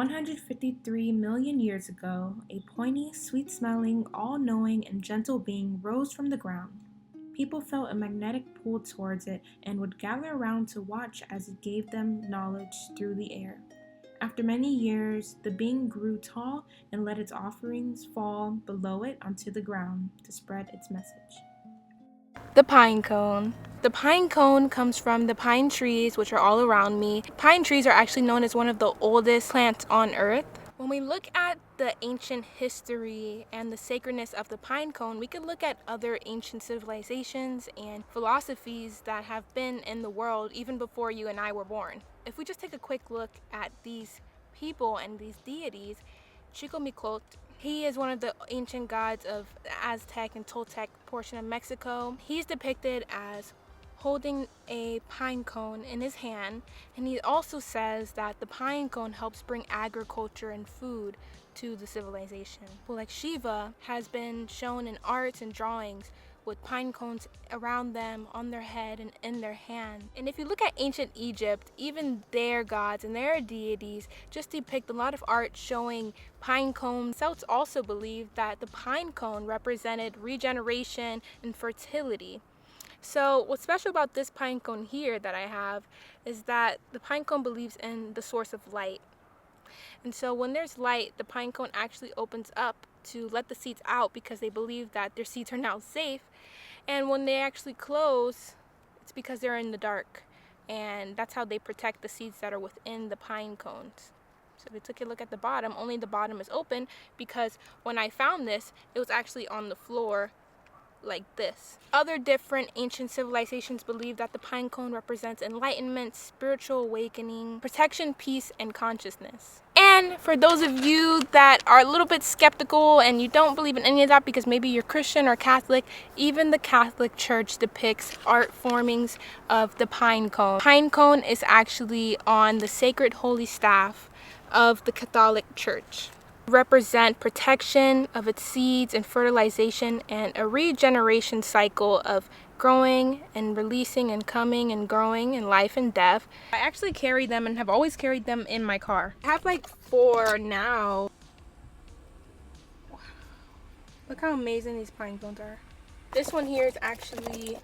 153 million years ago, a pointy, sweet-smelling, all-knowing, and gentle being rose from the ground. People felt a magnetic pull towards it and would gather around to watch as it gave them knowledge through the air. After many years, the being grew tall and let its offerings fall below it onto the ground to spread its message. The pine cone. The pine cone comes from the pine trees, which are all around me. Pine trees are actually known as one of the oldest plants on earth. When we look at the ancient history and the sacredness of the pine cone, we could look at other ancient civilizations and philosophies that have been in the world even before you and I were born. If we just take a quick look at these people and these deities, Chicomicolt, he is one of the ancient gods of the Aztec and Toltec portion of Mexico. He's depicted as holding a pine cone in his hand, and he also says that the pine cone helps bring agriculture and food to the civilization. Well, like Shiva has been shown in arts and drawings with pine cones around them, on their head, and in their hand. And if you look at ancient Egypt, even their gods and their deities just depict a lot of art showing pine cones. Celts also believed that the pine cone represented regeneration and fertility. So what's special about this pine cone here that I have is that the pine cone believes in the source of light. And so when there's light, the pine cone actually opens up to let the seeds out because they believe that their seeds are now safe. And when they actually close, it's because they're in the dark. And that's how they protect the seeds that are within the pine cones. So if you took a look at the bottom, only the bottom is open because when I found this, it was actually on the floor like this. Other different ancient civilizations believe that the pine cone represents enlightenment, spiritual awakening, protection, peace, and consciousness. And for those of you that are a little bit skeptical and you don't believe in any of that because maybe you're Christian or Catholic, even the Catholic Church depicts art formings of the pine cone. Pine cone is actually on the sacred holy staff of the Catholic Church. Represent protection of its seeds and fertilization and a regeneration cycle of growing and releasing and coming and growing in life and death. I actually carry them and have always carried them in my car. I have like 4 now. Look how amazing these pine cones are. This one here is actually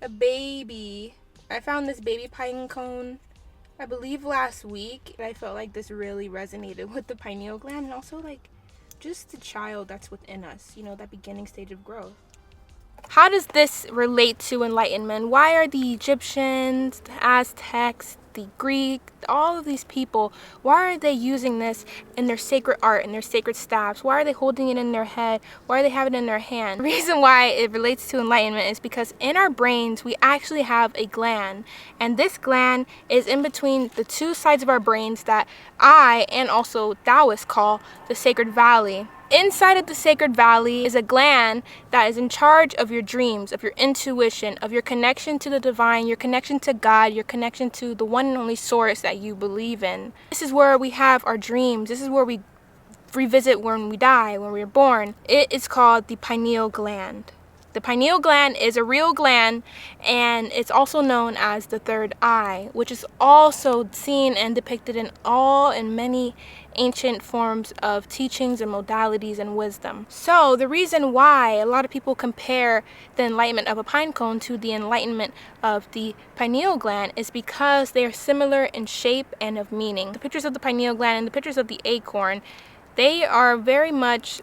a baby. I found this baby pine cone I believe last week. I felt like this really resonated with the pineal gland and also like just the child that's within us, you know, that beginning stage of growth. How does this relate to enlightenment? Why are the Egyptians, the Aztecs, the Greek, all of these people, why are they using this in their sacred art and their sacred staffs? Why are they holding it in their head? Why are they having it in their hand? The reason why it relates to enlightenment is because in our brains we actually have a gland, and this gland is in between the two sides of our brains that I and also Taoists call the sacred valley. Inside of the sacred valley is a gland that is in charge of your dreams, of your intuition, of your connection to the divine, your connection to God, your connection to the one and only source that you believe in. This is where we have our dreams. This is where we revisit when we die, when we're born. It is called the pineal gland. The pineal gland is a real gland, and it's also known as the third eye, which is also seen and depicted in many ancient forms of teachings and modalities and wisdom. So the reason why a lot of people compare the enlightenment of a pine cone to the enlightenment of the pineal gland is because they are similar in shape and of meaning. The pictures of the pineal gland and the pictures of the acorn, they are very much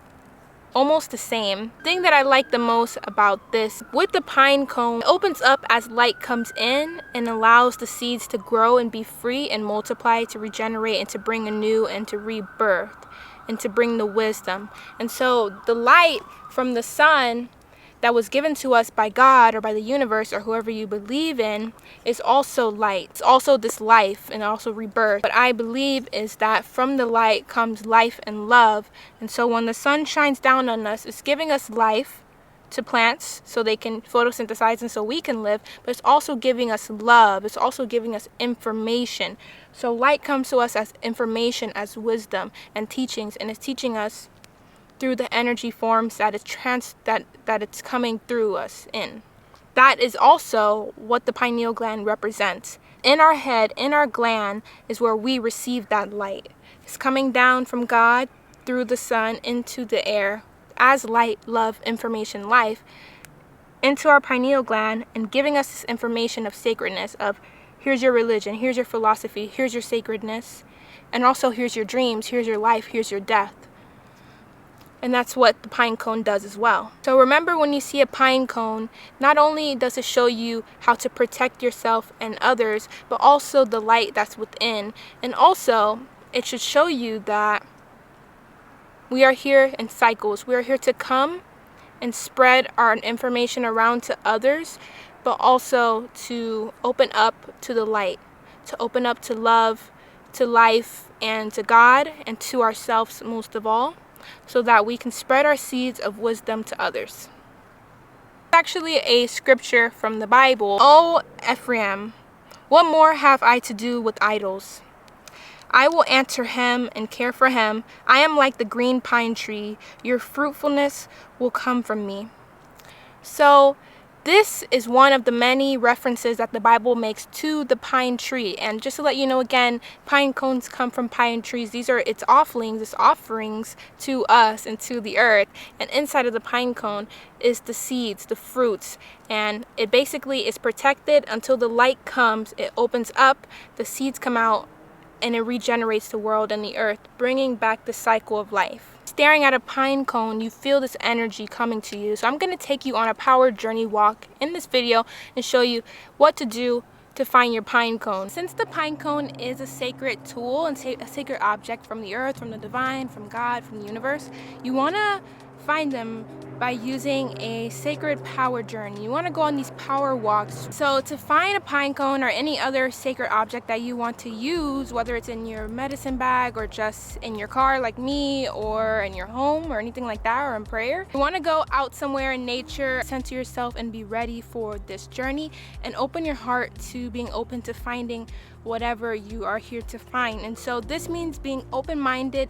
almost the same. The thing that I like the most about this, with the pine cone, it opens up as light comes in and allows the seeds to grow and be free and multiply, to regenerate and to bring anew and to rebirth and to bring the wisdom. And so the light from the sun that was given to us by God or by the universe or whoever you believe in is also light. It's also this life and also rebirth. What I believe is that from the light comes life and love. And so when the sun shines down on us, it's giving us life to plants so they can photosynthesize and so we can live, but it's also giving us love. It's also giving us information. So light comes to us as information, as wisdom and teachings, and it's teaching us through the energy forms that it's coming through us in. That is also what the pineal gland represents. In our head, in our gland, is where we receive that light. It's coming down from God through the sun into the air as light, love, information, life, into our pineal gland and giving us this information of sacredness of here's your religion, here's your philosophy, here's your sacredness, and also here's your dreams, here's your life, here's your death. And that's what the pine cone does as well. So remember, when you see a pine cone, not only does it show you how to protect yourself and others, but also the light that's within. And also, it should show you that we are here in cycles. We are here to come and spread our information around to others, but also to open up to the light, to open up to love, to life, and to God, and to ourselves most of all, so that we can spread our seeds of wisdom to others. Actually, a scripture from the Bible. "O Ephraim, what more have I to do with idols? I will answer him and care for him. I am like the green pine tree. Your fruitfulness will come from me." So this is one of the many references that the Bible makes to the pine tree. And just to let you know again, pine cones come from pine trees. These are its offerings to us and to the earth. And inside of the pine cone is the seeds, the fruits. And it basically is protected until the light comes. It opens up, the seeds come out, and it regenerates the world and the earth, bringing back the cycle of life. Staring at a pine cone, you feel this energy coming to you. So I'm going to take you on a power journey walk in this video and show you what to do to find your pine cone. Since the pine cone is a sacred tool and a sacred object from the earth, from the divine, from God, from the universe, you want to find them by using a sacred power journey. You want to go on these power walks. So to find a pine cone or any other sacred object that you want to use, whether it's in your medicine bag or just in your car like me, or in your home or anything like that, or in prayer, you want to go out somewhere in nature, center yourself and be ready for this journey, and open your heart to being open to finding whatever you are here to find. And so this means being open-minded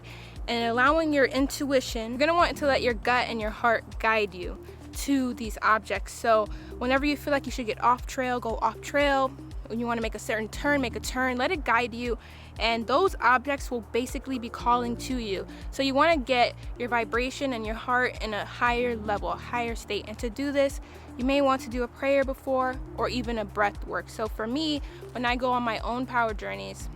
and allowing your intuition. You're gonna want to let your gut and your heart guide you to these objects. So whenever you feel like you should get off trail, go off trail. When you want to make a certain turn, make a turn. Let it guide you, and those objects will basically be calling to you. So you want to get your vibration and your heart in a higher level, a higher state. And to do this, you may want to do a prayer before, or even a breath work. So for me, when I go on my own power journeys,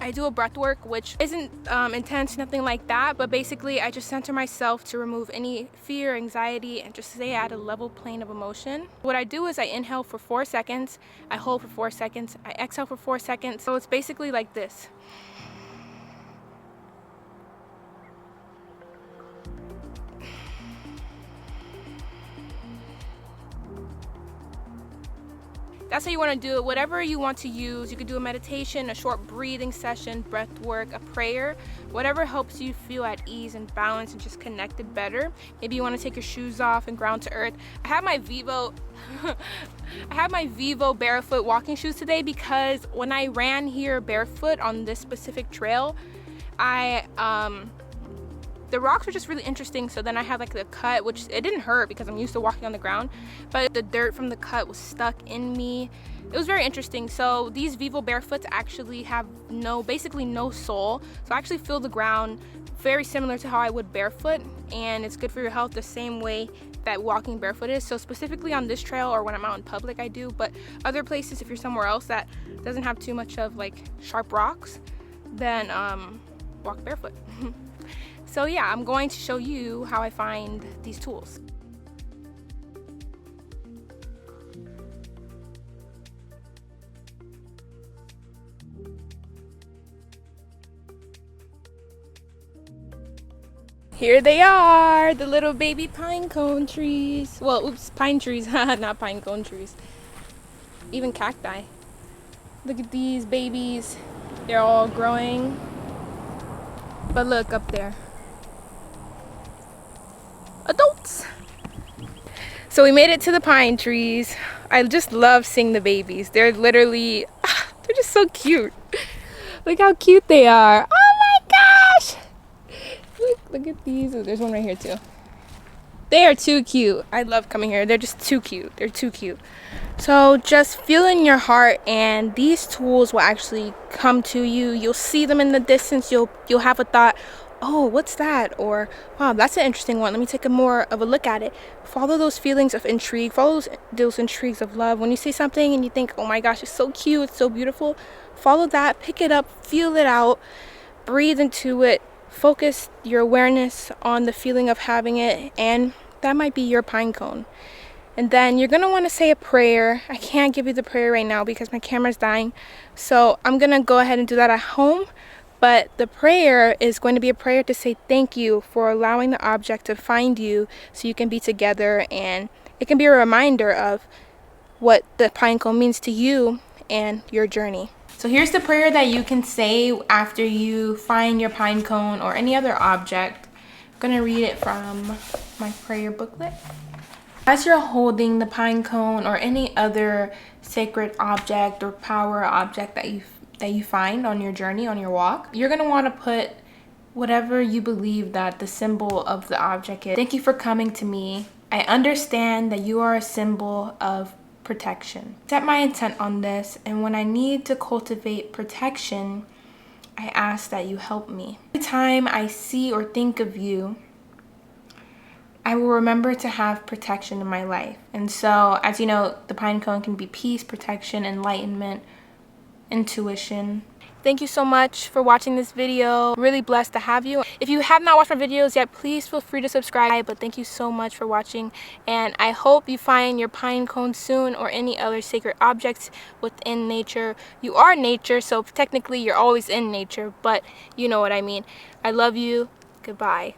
I do a breath work, which isn't intense, nothing like that, but basically I just center myself to remove any fear, anxiety, and just stay at a level plane of emotion. What I do is I inhale for 4 seconds, I hold for 4 seconds, I exhale for 4 seconds. So it's basically like this. That's how you want to do it. Whatever you want to use, you could do a meditation, a short breathing session, breath work, a prayer, whatever helps you feel at ease and balance and just connected better. Maybe you want to take your shoes off and ground to earth. I have my Vivo barefoot walking shoes today because when I ran here barefoot on this specific trail, the rocks were just really interesting. So then I had like the cut, which it didn't hurt because I'm used to walking on the ground, but the dirt from the cut was stuck in me. It was very interesting. So these Vivo barefoots actually have basically no sole. So I actually feel the ground very similar to how I would barefoot, and it's good for your health the same way that walking barefoot is. So specifically on this trail, or when I'm out in public, I do, but other places, if you're somewhere else that doesn't have too much of like sharp rocks, then walk barefoot. So yeah, I'm going to show you how I find these tools. Here they are, the little baby pine cone trees. Well, oops, pine trees, not pine cone trees. Even cacti. Look at these babies. They're all growing. But look up there. Adults. So we made it to the pine trees. I just love seeing the babies. They're literally, they're just so cute. Look how cute they are. Oh my gosh. Look at these. Oh, there's one right here too. They are too cute. I love coming here. They're just too cute. They're too cute. So just feel in your heart, and these tools will actually come to you. You'll see them in the distance. You'll have a thought, oh, what's that? Or, wow, that's an interesting one. Let me take a more of a look at it. Follow those feelings of intrigue. Follow those intrigues of love. When you see something and you think, oh my gosh, it's so cute, it's so beautiful, follow that, pick it up, feel it out, breathe into it, focus your awareness on the feeling of having it, and that might be your pine cone. And then you're going to want to say a prayer. I can't give you the prayer right now because my camera's dying. So I'm going to go ahead and do that at home. But the prayer is going to be a prayer to say thank you for allowing the object to find you so you can be together. And it can be a reminder of what the pinecone means to you and your journey. So here's the prayer that you can say after you find your pinecone or any other object. I'm going to read it from my prayer booklet. As you're holding the pinecone or any other sacred object or power object that you find on your journey, on your walk, you're going to want to put whatever you believe that the symbol of the object is. Thank you for coming to me. I understand that you are a symbol of protection. Set my intent on this, and when I need to cultivate protection, I ask that you help me. Every time I see or think of you, I will remember to have protection in my life. And so, as you know, the pinecone can be peace, protection, enlightenment, intuition. Thank you so much for watching this video. I'm really blessed to have you. If you have not watched my videos yet, please feel free to subscribe. But thank you so much for watching. And I hope you find your pinecone soon, or any other sacred objects within nature. You are nature, so technically you're always in nature, but you know what I mean. I love you. Goodbye.